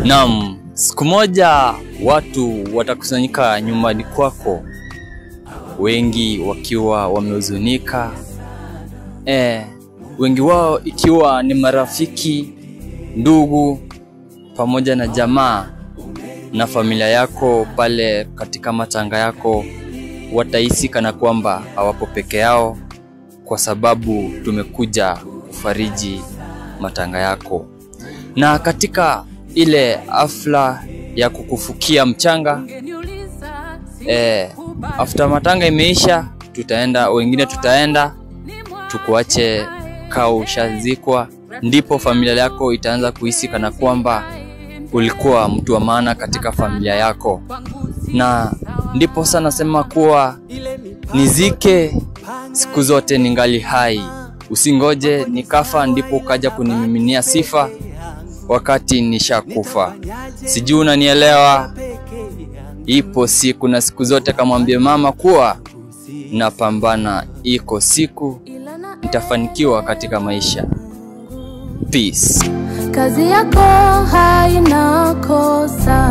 Naam, siku moja watu watakusanyika nyumbani kwako, wengi wakiwa wamehuzunika, wengi wao ikiwa ni marafiki, ndugu, pamoja na jamaa na familia yako. Pale katika matanga yako watahisi kana kwamba hawapo peke yao, kwa sababu tumekuja kufariji matanga yako. Na katika ile hafla ya kukufukia mchanga, after matanga imeisha, wengine tutaenda tukuache kao ushazikwa, ndipo familia yako itaanza kuhisi kana kwamba ulikuwa mtu wa maana katika familia yako. Na ndipo sana sema kuwa nizike siku zote ningali hai, usingoje nikafa ndipo ukaja kunimiminia sifa wakati nishakufa. Sijui unanielewa? Ipo siku na siku zote kamwambie mama kuwa napambana, iko siku nitafanikiwa katika maisha. Peace. Kazi yako haina kosa.